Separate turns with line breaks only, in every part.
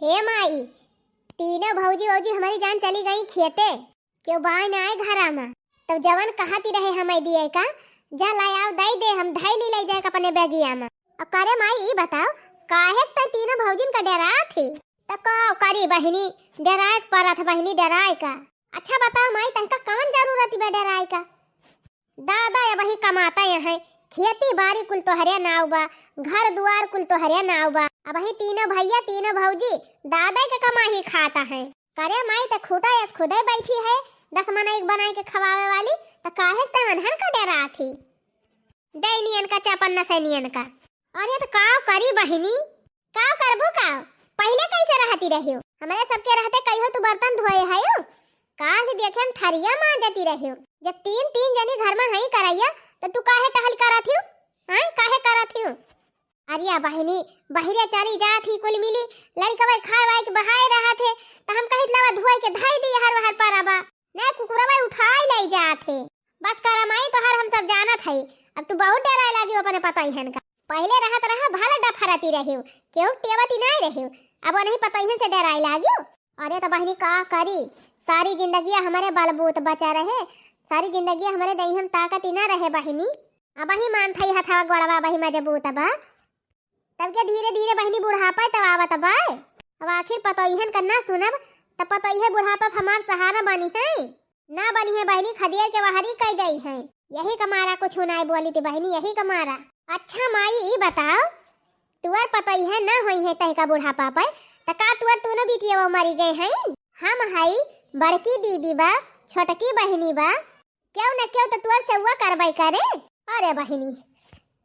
हे माई, तीनों भौजी भौजी हमारी जान चली गई खेते, क्यों बाई ना आए घरा में। तब जवन कहती रहे हमें दिए का, जा लाई आओ दई दे, हम धैली ले जाए अपने बैगिया में। अब करे माई ई बताओ, काहे त तीनों भौजिन का डरा थी? तब कहो करी बहिनी डराए पड़ा था, बहिनी डराए का। अच्छा बताओ माई, तहका कौन जरूरत बा डराए का? दादा या वही कमाता है, खेती बाड़ी कुल तो हरे नाव बा, घर दुआर कुल तो हरे नाव बा। अब ही तीनों भैया तीनों भौजी दादा के कमा ही खाता है। करे माई त खूटा या खुदे बैठी है 10 मन एक बनाई के खवावे वाली, त काहे त अनहन का डरा थी? दैनियन का चापन नसैनियन का। अरे तो काव करी बहिनी, काव करबू काव? पहले कैसे रहती रहियो? हमारे सबके रहते कहियो तू बर्तन धोए है काल ही देखे हम थरिया मां जाती रहियो। जब तीन तीन जनी घर में हई करैया तो तू काहे टहल करत हियो? हां काहे करत हियो? अरिया बहिनी बहिरे चली जात ही कुल मिली, लड़का भाई खाए वाई के बहाए रहा थे तो हम कहित लवा धोई के धाई दी हर हर परबा, ने कुकुरवा उठाई ले जात है। बस करमाई तो हर हम सब जानत है। अब तू बहुत डराए लागी अपने पता ही हन का। पहले रहत रहा भला डफरती रहियो, केहू टेवती नहीं रहियो, अब नहीं पता ही से डराए लागियो। अरे तो बहिनी का करी, सारी जिंदगी हमारे बलबूत बचा रहे, सारी जिंदगी हमारे दही हम ताकत ही ना रहे बहिनी। अब ही मान थई हथवा गोड़वा बही मजबूत बा, तब के धीरे धीरे बहिनी बुढ़ापा तब आवत बा। अब आखिर पतोहिन करना सुनब तब पतोही बुढ़ापा हमार सहारा बनी है ना बनी है बहिनी, खदियर के वहारी कह गई है। यही कमारा कुछ नहीं बोली थी बहिनी, यही कमारा। अच्छा माई ई बताओ, तुअर पतोही ना होई है तह का बुढ़ापा पर त का तुअर तूने बिटिया वो मरी गए हैं? हम हई बड़की दीदी बा, छोटकी बहिनी बा, क्यों न क्यों तो तुअर से हुआ करवाई करे। अरे बहिनी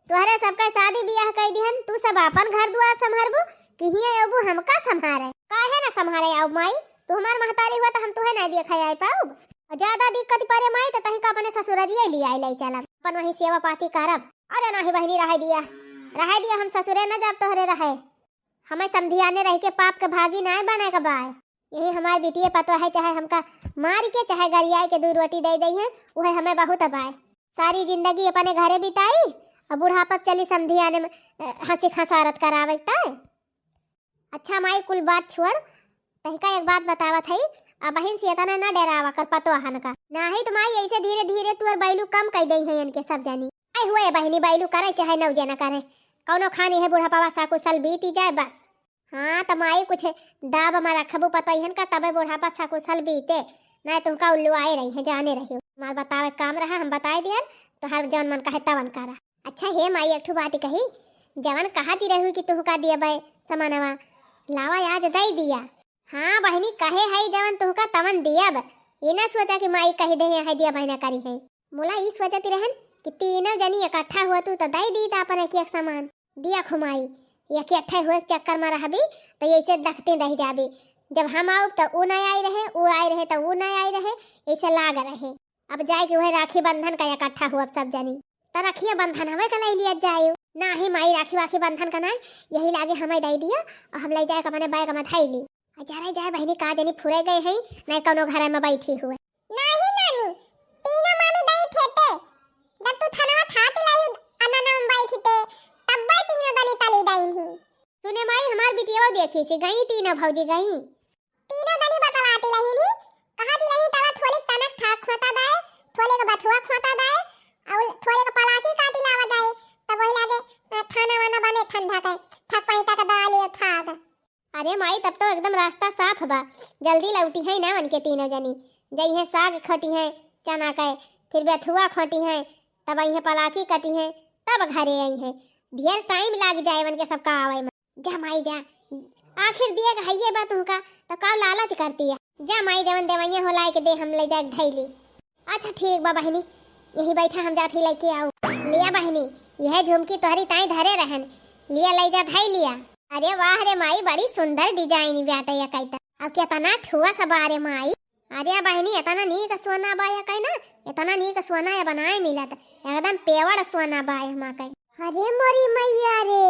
तुहरे सबका शादी ब्याह कर दिहन, तू सब अपन घर दुआर संभारबू कि हिया अबू हमका संभारे? काहे ना संभारे आओ माई, तू हमार महतारी हुआ तो हम तुहे नहीं देखा आई पाऊ। ज्यादा दिक्कत पड़े माई तो तही का अपने ससुररिये ले आई ले चलब, अपन वही सेवा पाती करब। अरे नहीं बहिनी रह दिया हम ससुरे न जब तोहरे रहे, हमें समधियाने रह के पाप के भागी नहीं बने का बाय। यही हमारे बिटिए पतो है, चाहे हमका मार के चाहे गरियाई के 2 रोटी दे दी है, वह हमें बहुत अबाय। सारी जिंदगी अपने घरे बिताई, अब बुढ़ापा चली समधियाने में हंसी खसारत करावता है। अच्छा माई कुल बात छोड़, तहिका एक बात बतावत है, अब बहन से तना ना डरावा कर पतो हन का नहीं तो माई ऐसे धीरे धीरे तू बैलू कम कर दई है इनके सब जानी। आई हुए बहनी बैलू करे चाहे नौ जना करे, कौनो खानी है बुढ़ापा सा कुशल बीती जाए बस। हाँ तो माई कुछ दाब हमारा खबू पता ही का तबे बुढ़ापा सा कुशल बीते, नहीं तुमका उल्लू आए रही है जाने रही हो। मार बतावे काम रहा हम बताए दिया तो हर जौन मन कहे तवन करा। अच्छा हे माई एक ठो बात कही, जवन कहती रही कि तुहका दिया बे समानवा लावा आज दई दिया। हाँ बहनी कहे है जवन तुहका तवन दिया बे, ये ना सोचा कि माई कह दे है दिया बहना करी है। मोला ई सोचती रहन कि तीनों जनी इकट्ठा हुआ तू तो दई दी था अपन एक सामान दिया खुमाई, इकट्ठे हुए चक्कर में रहबी तो ऐसे दखते रह जाबी। जब हम आओ तो वो नहीं आई रहे, वो आई रहे तो वो नहीं आई रहे, ऐसे लाग रहे। अब जाए कि वह राखी बंधन का इकट्ठा हुआ सब जनी तो रखिया बंधन हमें का ले लिया जाए ना ही माई राखी वाखी बंधन का नहीं, यही लागे हमें दे दिया और हम ले जाए अपने बैग में थाई ली जा जाए बहनी का जनी फुरे गए हैं नहीं कोनो घर में बैठी हुए। नहीं नानी तीनों मामी दई थेते जब तू थाना थाती लही अनना हम बैठी थे तब बा तीनों दनी तली दई ही। सुने माई हमार बिटिया देखी सी गई तीनों भौजी गई, तीनों दनी बतलाती लही नी कहाती लही तला थोली तनक ठाक खोता दाए, थोले का बथुआ खोता दाए और थोले का पलाकी काटी लावा दाए, तब वही लागे खाना वाना बने ठंडा के थक पैटा का दाल खाद। अरे माई तब तो एकदम रास्ता साफ बा, जल्दी लौटी है ना उनके तीनों जनी गई है, साग खटी है चना का, फिर बथुआ खटी है, तब आई है पलाकी कटी है, तब घरे आई है। ढेर टाइम लाग जाए उनके सबका आवे में। जा माई जा, आखिर दिए का हइये बा तुमका तो का लालच करती है। जा माई जवन देवैया हो लाए के दे हम ले जा धैली। अच्छा ठीक बा बहनी यही बैठा हम जाती लेके आओ। लिया बहनी यह झुमकी तोहरी ताई धरे रहन, लिया ले जा धाई लिया। अरे वाह रे माई बड़ी सुंदर डिजाइन ब्याटा या कैता, अब क्या तना ठुआ सब अरे माई। अरे बहनी इतना नीक सोना बा या कई ना, इतना नीक सोना या बनाए मिलत एकदम पेवड़ सोना बा हमा कई। अरे मोरी मैया रे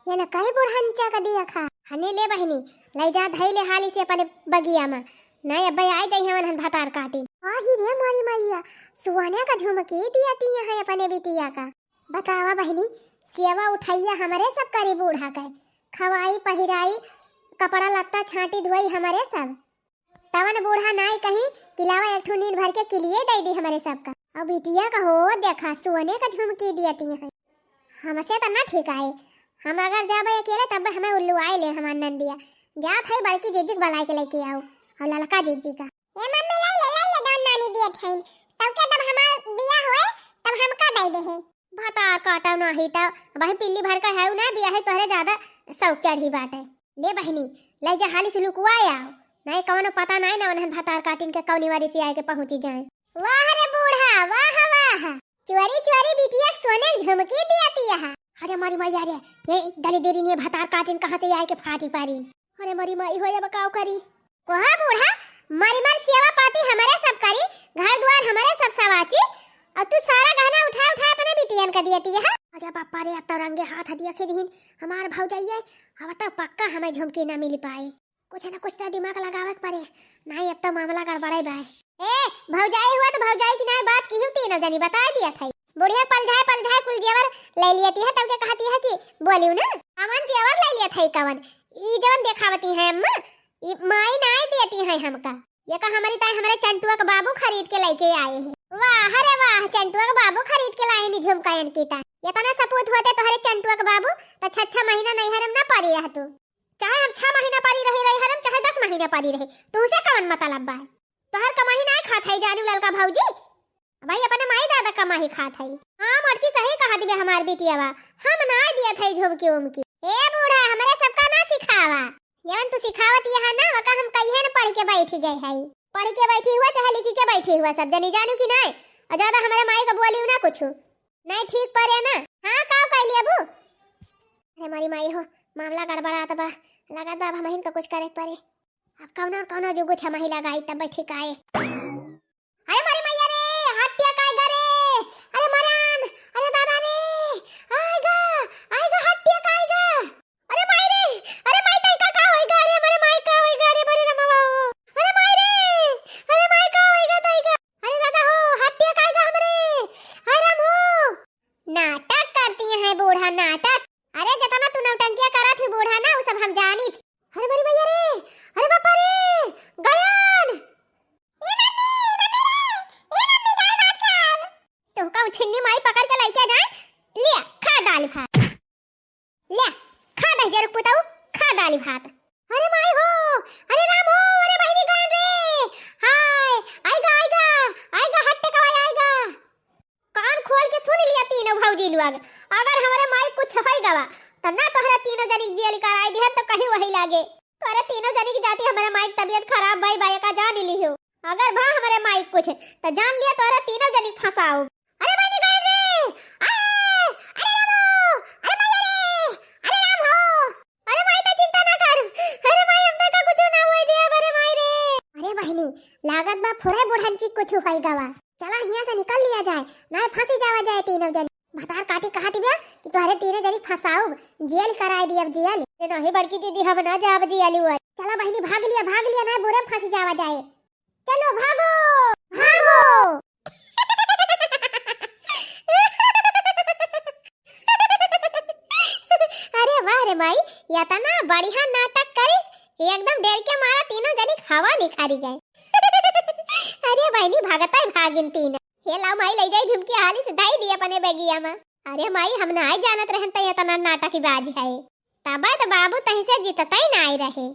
ये ना कई बुढ़ंचा का दिया खा हने ले बहनी ले जा धाई ले हाली से अपने बगिया में, नहीं अब आई जाई हमन भातार काटी। आही रे मोरी मैया सुहाने का झुमकी दिया तिया है अपने बिटिया का। बतावा बहनी सेवा उठाइया हमारे सब करी बूढ़ा के खवाई पहिराई कपड़ा लत्ता छाटी धोई हमारे सब। तवन बूढ़ा नाई कहीं किलावा एक ठो नींद भर के किलिए दे दी हमारे सबका। अब बिटिया का हो देखा सोने का झुमकी दियती है। हमसे तो ना ठीक आए। हम अगर जाबे अकेले तब हमें उल्लू आए ले हमार नंदिया। जात है बड़की जीजी बुला के लेके आओ और ललका जीजी का। ए मम्मी ले दान नानी दियत है। तब के तब हमार बिया होए तब हमका दई दे है। भाता काटा नाही त भाई पिल्ली भर का है ना बिया है तोहरे ज्यादा शौक चढ़ी बाटे। ले बहनी ले जा हाली से लुकुआ आओ। नहीं कौनो पता नहीं ना उन्हें भातार काटिन के कौनी वारी से आए के पहुंची जाए। वाह रे बूढ़ा वाह वाह चोरी चोरी बिटिया सोने झुमकी दियती है। अरे मारी माई यार ये दरी देरी ने भातार काटिन कहां से आए के फाटी पारी। अरे मारी माई होया बकाओ करी कोहा बूढ़ा मारी मार सेवा पाती हमारे सब करी घर द्वार हमारे सब सवाची और तू सारा गहना उठा उठा अपने बिटियन का दियती है। अरे बापा रे अब तो रंगे हाथ दिया के दीन हमार भौजाइए अब तो पक्का हमें झुमकी ना मिल पाए। कुछ ना कुछ तो दिमाग लगावे पड़े नहीं अब तो मामला गड़बड़ाई बाय। ए भौजाई हुआ तो भौजाई की ना बात की तीनों जनी बता दिया था। बुढ़िया पलझाए कुल जेवर ले लियती है तब के कहती है कि बोलियो ना अमन जेवर ले लिया था कवन ई जवन दिखावती है अम्मा ई माई नहीं देती है हमका। ये का हमारी ताई हमारे चंटुआ का बाबू खरीद के लेके आए हैं। वाह अरे वाह चंटुआ का बाबू खरीद के लाए नी झुमका इनकी ता। ये तना सपूत होते तोहरे चंटुआ का बाबू तो 6 महीना नहीं हरम ना पारी रह तू। चाहे हम 6 महीना पारी रही हरम चाहे 10 महीना पारी रहे तुमसे कवन मतलब बा। तोहर कमाही नहीं खात है जानू ललका भौजी भाई अपने माई दादा कमाही खात है। हां मटकी सही कहा दिबे हमार बिटिया बा हम ना दिया थे झुमकी उमकी। ए बूढ़ा हमारे सबका ना सिखावा जवन तू सिखावत है ना वका हम कहिए न पढ़ के बैठ गए है। पढ़ के बैठी हुआ चाहे लिख के बैठी हुआ सब जनी जानू कि नहीं और ज्यादा हमारे माई का बोलियो ना कुछ नहीं ठीक पड़े ना। हां का कहली अबू अरे हमारी माई हो मामला गड़बड़ात बा लगा अब हम का कुछ करे पड़े। अब कौन जुगु थे महिला गाई तब ठीक आए। अरे मारी मैया रे हट्टिया काय गरे अरे मरान अरे दादा रे आएगा हट्टिया काय गा अरे माई रे अरे माई तई का होएगा अरे मेरे माई का होएगा अरे बरे रमवा अरे माई रे अरे माई का होएगा तई का अरे दादा हो हट्टिया काय गा हमरे आराम हो। नाटक करती है बूढ़ा नाटक। अरे जतना तू नौटंकिया करा थी बूढ़ा ना वो सब हम जानी थी। अरे मेरी मैया रे अरे बापा रे गयान ये मम्मी दाल भात खा तो का छिन्नी माई पकड़ के लेके जाए ले खा दाल भात ले खा 10,000 पुताऊ खा दाल भात। अरे माई हो अरे राम हो अरे बहनी गयान रे हाय आएगा हट्टे कवाई आएगा। कान खोल के सुन लिया तीनों भौजी लोग अगर हमारे माई कुछ होई गवा तो ना तोहरा तीनों जनी जेल कराई दिहन तो कहीं वही लागे। तोहरा तीनों जनी की जाती हमारे माई की तबीयत खराब भाई बाय का जान लियो अगर भा हमारे माई कुछ तो जान लिया तोहरा तीनों जनी फसाओ। अरे बहनी गए रे अरे रामो अरे मैया रे अरे राम हो अरे माई तो चिंता ना कर अरे माई हम का कुछ ना हुई दे अरे माई रे। अरे बहनी लागत बा फुरे बुढ़न ची कुछ होई गवा चला हिया से निकल लिया जाए ना फंसी जावा जाए तीनों जनी। भतार काटी कहा दिबे कि तोहरे तीनों जनी फसाओ जेल कराई दी अब जेल नहीं बड़की दीदी हम ना जाब जेल हुआ। चला बहनी भाग लिया ना बुरे फंस जावा जाए चलो भागो अरे वाह रे माई या ता ना बढ़िया नाटक करिस एकदम डर के मारा तीनों जनी हवा निखारी गए। अरे बहनी भागता भागिन तीन हे लाओ माई ले जाई झुमकी हाली से दाई दिया अपने बेगिया में। अरे माई हम ना जानत रहन त ये तना नाटक की बाज है तबा तो बाबू तही से जीतता ही ना आई रहे।